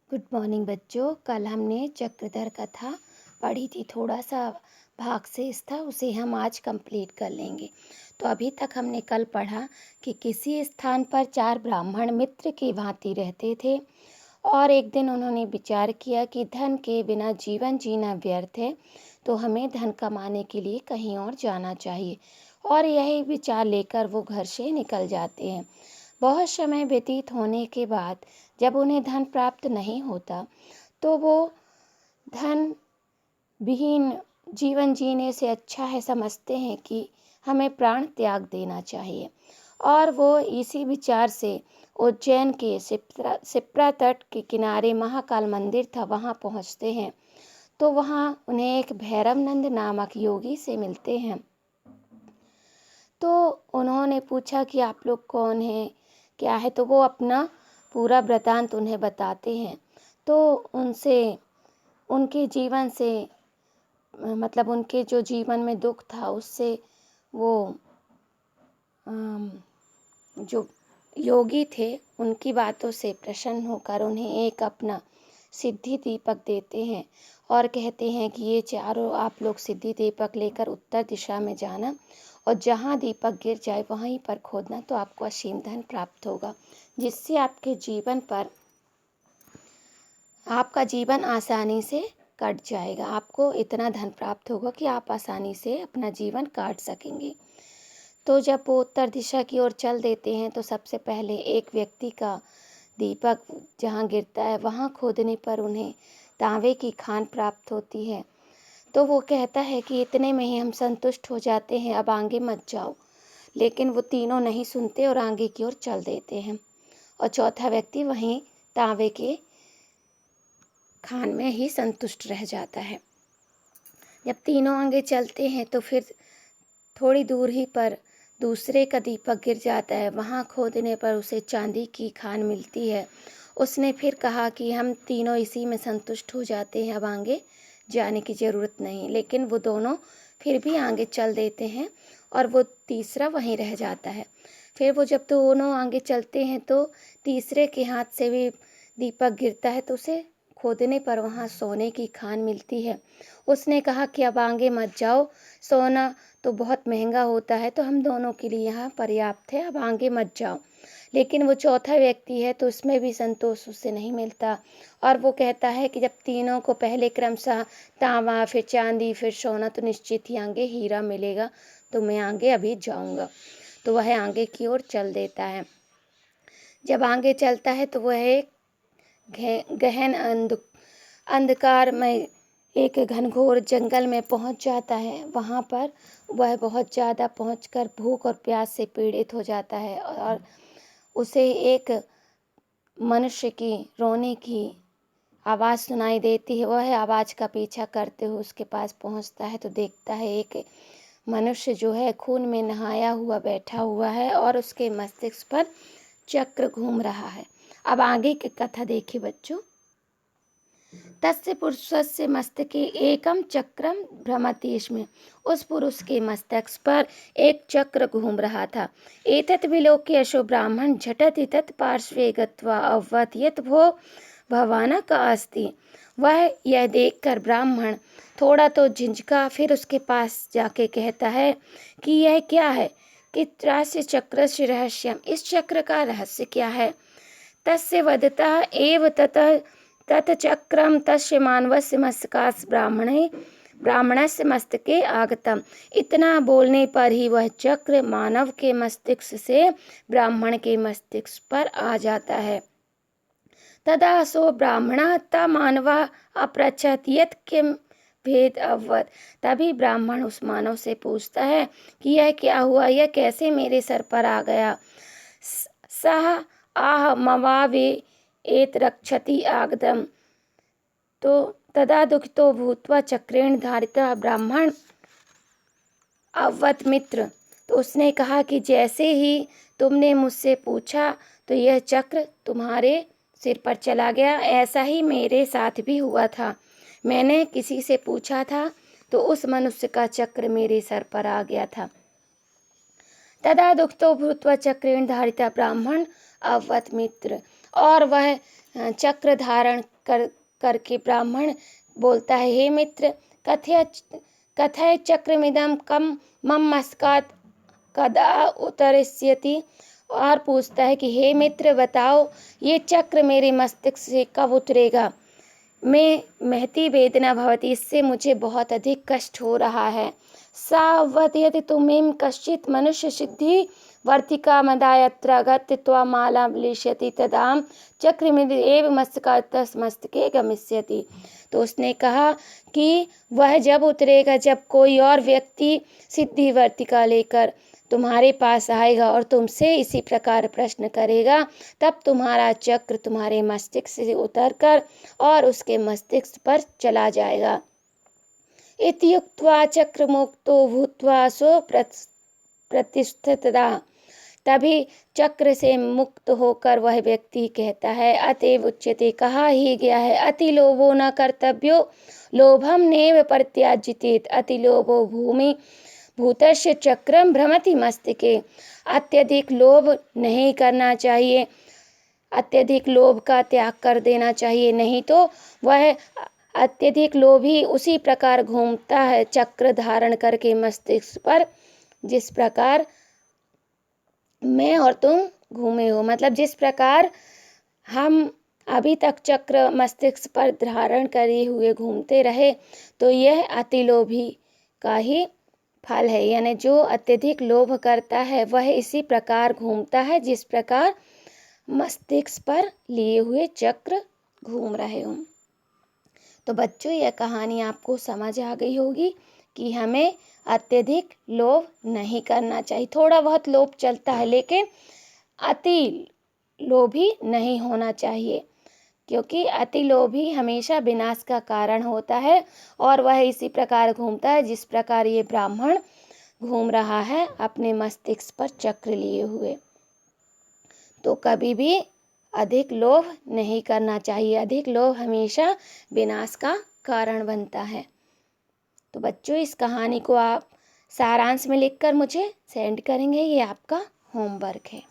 Good morning बच्चों। कल हमने चक्रधर कथा पढ़ी थी, थोड़ा सा भाग शेष था, उसे हम आज कंप्लीट कर लेंगे। तो अभी तक हमने कल पढ़ा कि किसी स्थान पर 4 ब्राह्मण मित्र की भांति रहते थे और एक दिन उन्होंने विचार किया कि धन के बिना जीवन जीना व्यर्थ है, तो हमें धन कमाने के लिए कहीं और जाना चाहिए। और यही विचार लेकर वो घर से निकल जाते हैं। बहुत समय व्यतीत होने के बाद जब उन्हें धन प्राप्त नहीं होता, तो वो धन विहीन जीवन जीने से अच्छा है समझते हैं कि हमें प्राण त्याग देना चाहिए। और वो इसी विचार से उज्जैन के शिप्रा तट के किनारे महाकाल मंदिर था, वहाँ पहुँचते हैं। तो वहाँ उन्हें एक भैरवनंद नामक योगी से मिलते हैं। तो उन्होंने पूछा कि आप लोग कौन हैं, क्या है, तो वो अपना पूरा वृतांत उन्हें बताते हैं। तो उनसे उनके जीवन से मतलब उनके जो जीवन में दुख था उससे वो जो योगी थे उनकी बातों से प्रसन्न होकर उन्हें एक अपना सिद्धि दीपक देते हैं और कहते हैं कि ये चारों आप लोग सिद्धि दीपक लेकर उत्तर दिशा में जाना और जहाँ दीपक गिर जाए वहीं पर खोदना, तो आपको असीम धन प्राप्त होगा, जिससे आपके जीवन पर आपका जीवन आसानी से कट जाएगा। आपको इतना धन प्राप्त होगा कि आप आसानी से अपना जीवन काट सकेंगे। तो जब वो उत्तर दिशा की ओर चल देते हैं तो सबसे पहले एक व्यक्ति का दीपक जहाँ गिरता है वहाँ खोदने पर उन्हें तांबे की खान प्राप्त होती है। तो वो कहता है कि इतने में ही हम संतुष्ट हो जाते हैं, अब आगे मत जाओ। लेकिन वो तीनों नहीं सुनते और आगे की ओर चल देते हैं और चौथा व्यक्ति वहीं तांबे के खान में ही संतुष्ट रह जाता है। जब तीनों आगे चलते हैं तो फिर थोड़ी दूर ही पर दूसरे का दीपक गिर जाता है, वहाँ खोदने पर उसे चांदी की खान मिलती है। उसने फिर कहा कि हम तीनों इसी में संतुष्ट हो जाते हैं, अब आगे जाने की ज़रूरत नहीं। लेकिन वो दोनों फिर भी आगे चल देते हैं और वो तीसरा वहीं रह जाता है। फिर वो जब दोनों आगे चलते हैं तो तीसरे के हाथ से भी दीपक गिरता है, तो उसे खोदने पर वहाँ सोने की खान मिलती है। उसने कहा कि अब आगे मत जाओ, सोना तो बहुत महंगा होता है, तो हम दोनों के लिए यहाँ पर्याप्त है, अब आगे मत जाओ। लेकिन वो चौथा व्यक्ति है तो उसमें भी संतोष उससे नहीं मिलता और वो कहता है कि जब तीनों को पहले क्रमशः तांबा, फिर चांदी, फिर सोना, तो निश्चित ही आगे हीरा मिलेगा, तो मैं आगे अभी जाऊँगा। तो वह आगे की ओर चल देता है। जब आगे चलता है तो वह एक गहन अंधकार में एक घनघोर जंगल में पहुंच जाता है। वहां पर वह बहुत ज़्यादा पहुंचकर भूख और प्यास से पीड़ित हो जाता है और उसे एक मनुष्य की रोने की आवाज़ सुनाई देती है। वह आवाज़ का पीछा करते हुए उसके पास पहुंचता है तो देखता है एक मनुष्य जो है खून में नहाया हुआ बैठा हुआ है और उसके मस्तिष्क पर चक्र घूम रहा है। अब आगे की कथा देखिए बच्चों। तस्य पुरुषस्य मस्तके एकम चक्रम भ्रमति स्म। उस पुरुष के मस्तक पर एक चक्र घूम रहा था। एतत् विलोक्य यशो ब्राह्मण झटति तत् पार्श्वे गत्वा अववत् यत् भो भवाना का अस्ति। वह यह देखकर ब्राह्मण थोड़ा तो झिझका, फिर उसके पास जाके कहता है कि यह क्या है, कि त्रास्य चक्र से रहस्यम, इस चक्र का रहस्य क्या है। तस्य वदतः एव ततचक्रम तस्य मानवस्य मस्तकास् ब्राह्मणस्य मस्तके आगतम। इतना बोलने पर ही वह चक्र मानव के मस्तिष्क से ब्राह्मण के मस्तिष्क पर आ जाता है। तदा सो ब्राह्मणः ता मानवः अपृच्छत् यत् किम भेद अववत्। तभी ब्राह्मण उस मानव से पूछता है कि यह क्या हुआ, यह कैसे मेरे सर पर आ गया। सह आह मवावे एत रक्षति आगदम। तो तदा दुखितो भूत्वा चक्रेण धारिता ब्राह्मण अववत् मित्र। तो उसने कहा कि जैसे ही तुमने मुझसे पूछा तो यह चक्र तुम्हारे सिर पर चला गया, ऐसा ही मेरे साथ भी हुआ था। मैंने किसी से पूछा था तो उस मनुष्य का चक्र मेरे सर पर आ गया था। तदा दुखितो भूत्वा चक्रेण धारिता ब्राह्मण अववत् मित्र। और वह चक्र धारण करके ब्राह्मण बोलता है, हे मित्र, कथय चक्रमिदं कम मम मस्तकात् कदा उतरिष्यति। और पूछता है कि हे मित्र, बताओ ये चक्र मेरे मस्तिष्क से कब उतरेगा। मैं महती वेदना भवती, इससे मुझे बहुत अधिक कष्ट हो रहा है। सावधयति तुम्हें कश्चित् मनुष्य सिद्धि वर्तिका मदायत्र गत्य त्वमाला विलिष्यति तदाम चक्रमिद एव मस्तके गमिष्यति। तो उसने कहा कि वह जब उतरेगा जब कोई और व्यक्ति सिद्धि वर्तिका लेकर तुम्हारे पास आएगा और तुमसे इसी प्रकार प्रश्न करेगा, तब तुम्हारा चक्र तुम्हारे मस्तिष्क से उतरकर और उसके मस्तिष्क पर चला जाएगा। इति उक्त्वा चक्रमुक्तो भूत्वा सो प्रतिष्ठितः। तभी चक्र से मुक्त होकर वह व्यक्ति कहता है, अतएव उच्यते, कहा ही गया है, अति लोभो न कर्तव्यो लोभम नेव परित्याज्येत। अति लोभो भूमि भूतस्य चक्रम भ्रमति मस्तके। अत्यधिक लोभ नहीं करना चाहिए, अत्यधिक लोभ का त्याग कर देना चाहिए, नहीं तो वह अत्यधिक लोभी उसी प्रकार घूमता है चक्र धारण करके मस्तिष्क पर, जिस प्रकार मैं और तुम घूमे हो। मतलब जिस प्रकार हम अभी तक चक्र मस्तिष्क पर धारण करे हुए घूमते रहे, तो यह अतिलोभी का ही फल है। यानी जो अत्यधिक लोभ करता है वह इसी प्रकार घूमता है जिस प्रकार मस्तिष्क पर लिए हुए चक्र घूम रहे हों। तो बच्चों, यह कहानी आपको समझ आ गई होगी कि हमें अत्यधिक लोभ नहीं करना चाहिए। थोड़ा बहुत लोभ चलता है, लेकिन अति लोभी नहीं होना चाहिए, क्योंकि अति लोभी हमेशा विनाश का कारण होता है और वह इसी प्रकार घूमता है जिस प्रकार ये ब्राह्मण घूम रहा है अपने मस्तिष्क पर चक्र लिए हुए। तो कभी भी अधिक लोभ नहीं करना चाहिए, अधिक लोभ हमेशा विनाश का कारण बनता है। तो बच्चों, इस कहानी को आप सारांश में लिखकर मुझे सेंड करेंगे, ये आपका होमवर्क है।